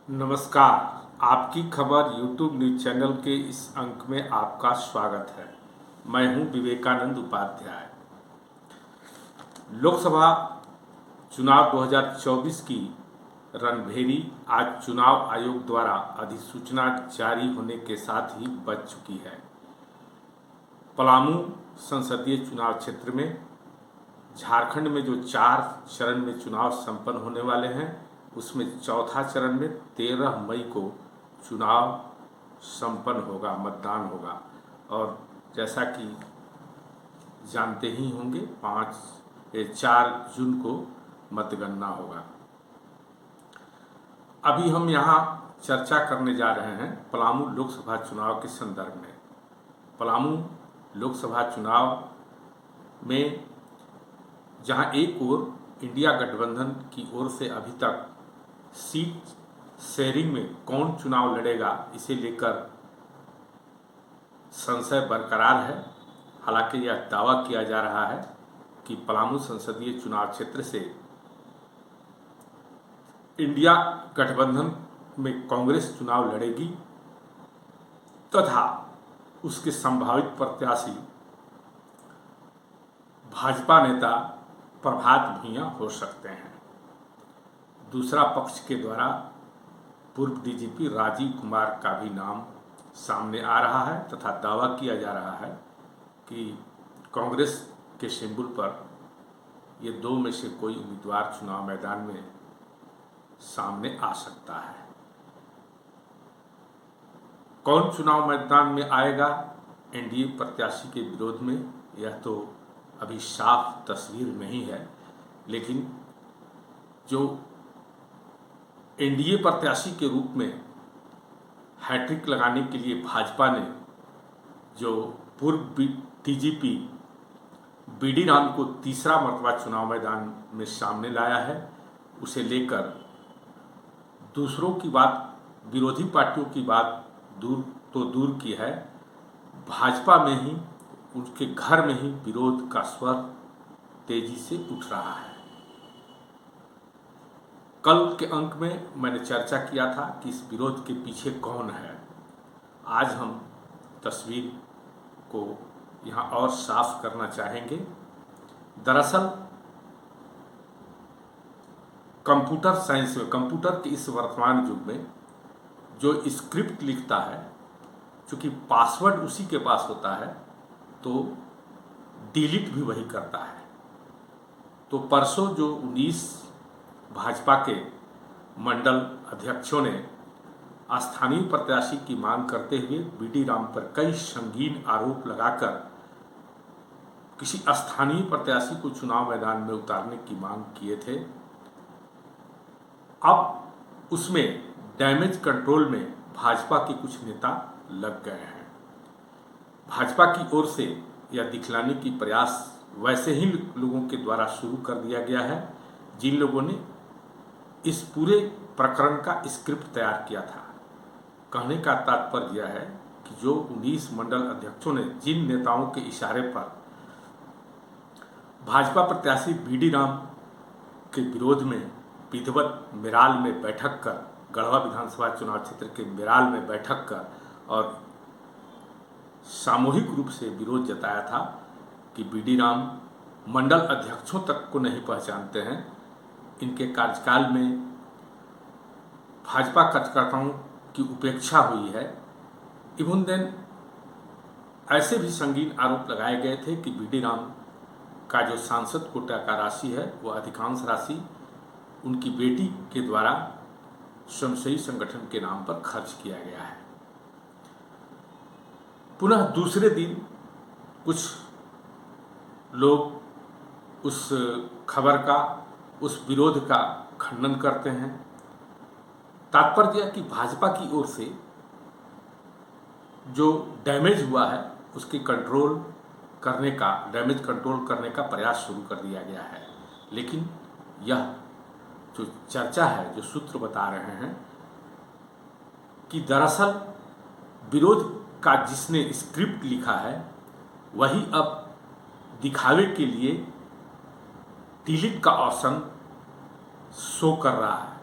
नमस्कार। आपकी खबर यूट्यूब न्यूज चैनल के इस अंक में आपका स्वागत है। मैं हूं विवेकानंद उपाध्याय। लोकसभा चुनाव 2024 की रणभेरी आज चुनाव आयोग द्वारा अधिसूचना जारी होने के साथ ही बज चुकी है। पलामू संसदीय चुनाव क्षेत्र में झारखंड में जो 4 चरण में चुनाव संपन्न होने वाले हैं, उसमें चौथा चरण में 13 मई को चुनाव संपन्न होगा, मतदान होगा। और जैसा कि जानते ही होंगे 4 जून को मतगणना होगा। अभी हम यहाँ चर्चा करने जा रहे हैं पलामू लोकसभा चुनाव के संदर्भ में। पलामू लोकसभा चुनाव में जहां एक ओर इंडिया गठबंधन की ओर से अभी तक सीट शेयरिंग में कौन चुनाव लड़ेगा, इसे लेकर संशय बरकरार है। हालांकि यह दावा किया जा रहा है कि पलामू संसदीय चुनाव क्षेत्र से इंडिया गठबंधन में कांग्रेस चुनाव लड़ेगी तथा उसके संभावित प्रत्याशी भाजपा नेता प्रभात भुइयां हो सकते हैं। दूसरा पक्ष के द्वारा पूर्व डीजीपी राजीव कुमार का भी नाम सामने आ रहा है तथा दावा किया जा रहा है कि कांग्रेस के सिंबल पर ये 2 में से कोई उम्मीदवार चुनाव मैदान में सामने आ सकता है। कौन चुनाव मैदान में आएगा एनडीए प्रत्याशी के विरोध में, यह तो अभी साफ तस्वीर नहीं है। लेकिन जो एनडीए प्रत्याशी के रूप में हैट्रिक लगाने के लिए भाजपा ने जो पूर्व डीजीपी बीडी राम को तीसरा मर्तबा चुनाव मैदान में सामने लाया है, उसे लेकर दूसरों की बात, विरोधी पार्टियों की बात दूर की है, भाजपा में ही, उनके घर में ही विरोध का स्वर तेजी से उठ रहा है। कल के अंक में मैंने चर्चा किया था कि इस विरोध के पीछे कौन है। आज हम तस्वीर को यहाँ और साफ करना चाहेंगे। दरअसल कंप्यूटर साइंस में, कंप्यूटर के इस वर्तमान युग में जो स्क्रिप्ट लिखता है, चूंकि पासवर्ड उसी के पास होता है तो डिलीट भी वही करता है। तो परसों जो 19 भाजपा के मंडल अध्यक्षों ने स्थानीय प्रत्याशी की मांग करते हुए बीडी राम पर कई संगीन आरोप लगाकर किसी स्थानीय प्रत्याशी को चुनाव मैदान में उतारने की मांग किए थे, अब उसमें डैमेज कंट्रोल में भाजपा के कुछ नेता लग गए हैं। भाजपा की ओर से यह दिखलाने की प्रयास वैसे ही लोगों के द्वारा शुरू कर दिया गया है जिन लोगों ने इस पूरे प्रकरण का स्क्रिप्ट तैयार किया था। कहने का तात्पर्य यह है कि जो 19 मंडल अध्यक्षों ने जिन नेताओं के इशारे पर भाजपा प्रत्याशी बीडी राम के विरोध में विधिवत मेराल में बैठक कर, गढ़वा विधानसभा चुनाव क्षेत्र के मेराल में बैठक कर और सामूहिक रूप से विरोध जताया था कि बीडी राम मंडल अध्यक्षों तक को नहीं पहचानते हैं, इनके कार्यकाल में भाजपा कार्यकर्ताओं की उपेक्षा हुई है। इवन देन ऐसे भी संगीन आरोप लगाए गए थे कि बीडी राम का जो सांसद कोटा का राशि है, वह अधिकांश राशि उनकी बेटी के द्वारा स्वयंसेवी संगठन के नाम पर खर्च किया गया है। पुनः दूसरे दिन कुछ लोग उस खबर का, उस विरोध का खंडन करते हैं। तात्पर्य कि भाजपा की ओर से जो डैमेज हुआ है उसकी कंट्रोल करने का, डैमेज कंट्रोल करने का प्रयास शुरू कर दिया गया है। लेकिन यह जो चर्चा है, जो सूत्र बता रहे हैं कि दरअसल विरोध का जिसने स्क्रिप्ट लिखा है वही अब दिखावे के लिए डिलीट का ऑप्शन शो कर रहा है।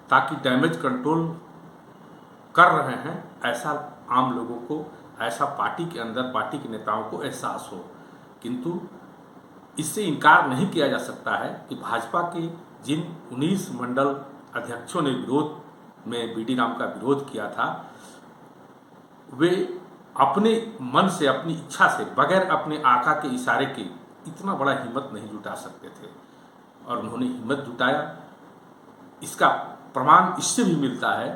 ताकि डैमेज कंट्रोल कर रहे हैं ऐसा आम लोगों को, ऐसा पार्टी के अंदर पार्टी के नेताओं को एहसास हो। किंतु इससे इनकार नहीं किया जा सकता है कि भाजपा के जिन 19 मंडल अध्यक्षों ने विरोध में बीडी राम का विरोध किया था, वे अपने मन से, अपनी इच्छा से, बगैर अपने आका के इशारे के इतना बड़ा हिम्मत नहीं जुटा सकते थे और उन्होंने हिम्मत जुटाया। इसका प्रमाण इससे भी मिलता है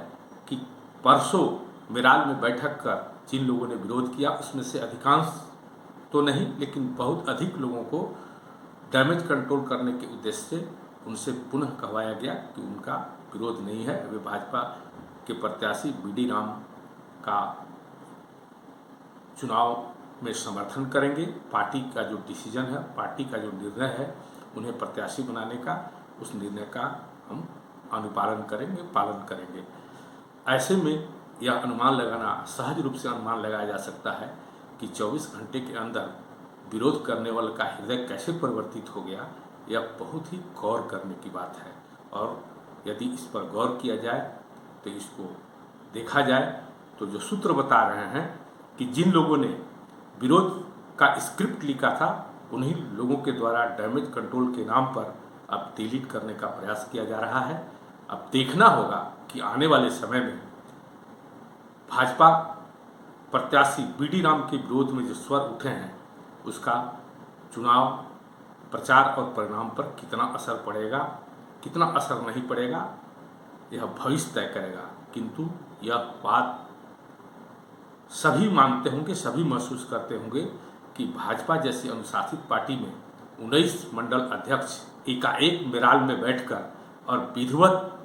कि परसों मेराल में बैठक कर जिन लोगों ने विरोध किया उसमें से अधिकांश तो नहीं लेकिन बहुत अधिक लोगों को डैमेज कंट्रोल करने के उद्देश्य से उनसे पुनः कहवाया गया कि उनका विरोध नहीं है, वे भाजपा के प्रत्याशी बीडी राम का चुनाव में समर्थन करेंगे। पार्टी का जो डिसीजन है, पार्टी का जो निर्णय है उन्हें प्रत्याशी बनाने का, उस निर्णय का हम अनुपालन करेंगे, पालन करेंगे। ऐसे में यह अनुमान लगाना, सहज रूप से अनुमान लगाया जा सकता है कि 24 घंटे के अंदर विरोध करने वाले का हृदय कैसे परिवर्तित हो गया, यह बहुत ही गौर करने की बात है। और यदि इस पर गौर किया जाए तो इसको देखा जाए तो जो सूत्र बता रहे हैं कि जिन लोगों ने विरोध का स्क्रिप्ट लिखा था उन्हीं लोगों के द्वारा डैमेज कंट्रोल के नाम पर अब डिलीट करने का प्रयास किया जा रहा है। अब देखना होगा कि आने वाले समय में भाजपा प्रत्याशी बीडी राम के विरोध में जो स्वर उठे हैं उसका चुनाव प्रचार और परिणाम पर कितना असर पड़ेगा, कितना असर नहीं पड़ेगा, यह भविष्य तय करेगा। किंतु यह बात सभी मानते होंगे, सभी महसूस करते होंगे कि भाजपा जैसी अनुशासित पार्टी में 19 मंडल अध्यक्ष एकाएक मेराल में बैठकर और विधिवत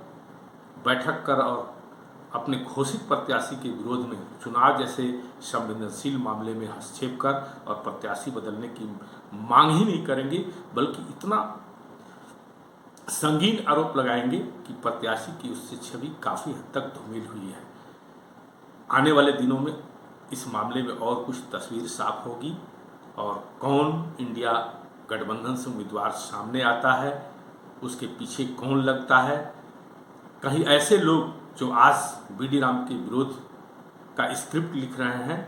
बैठक कर और अपने घोषित प्रत्याशी के विरोध में चुनाव जैसे संवेदनशील मामले में हस्तक्षेप कर और प्रत्याशी बदलने की मांग ही नहीं करेंगे, बल्कि इतना संगीन आरोप लगाएंगे कि प्रत्याशी की उससे छवि काफ़ी हद तक धूमिल हुई है। आने वाले दिनों में इस मामले में और कुछ तस्वीर साफ होगी और कौन इंडिया गठबंधन से उम्मीदवार सामने आता है, उसके पीछे कौन लगता है। कहीं ऐसे लोग जो आज बीडी राम के विरोध का स्क्रिप्ट लिख रहे हैं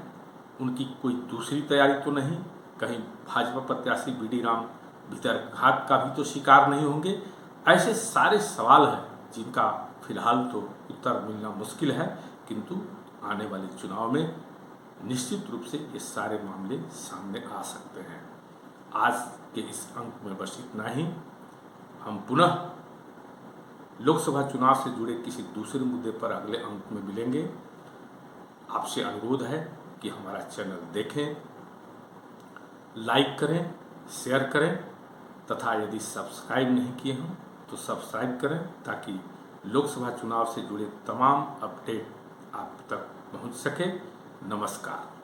उनकी कोई दूसरी तैयारी तो नहीं, कहीं भाजपा प्रत्याशी बीडी राम भीतरघात का भी तो शिकार नहीं होंगे। ऐसे सारे सवाल हैं जिनका फिलहाल तो उत्तर मिलना मुश्किल है, किंतु आने वाले चुनाव में निश्चित रूप से ये सारे मामले सामने आ सकते हैं। आज के इस अंक में बस इतना ही। हम पुनः लोकसभा चुनाव से जुड़े किसी दूसरे मुद्दे पर अगले अंक में मिलेंगे। आपसे अनुरोध है कि हमारा चैनल देखें, लाइक करें, शेयर करें तथा यदि सब्सक्राइब नहीं किए हों तो सब्सक्राइब करें ताकि लोकसभा चुनाव से जुड़े तमाम अपडेट आप तक पहुंच सके। नमस्कार।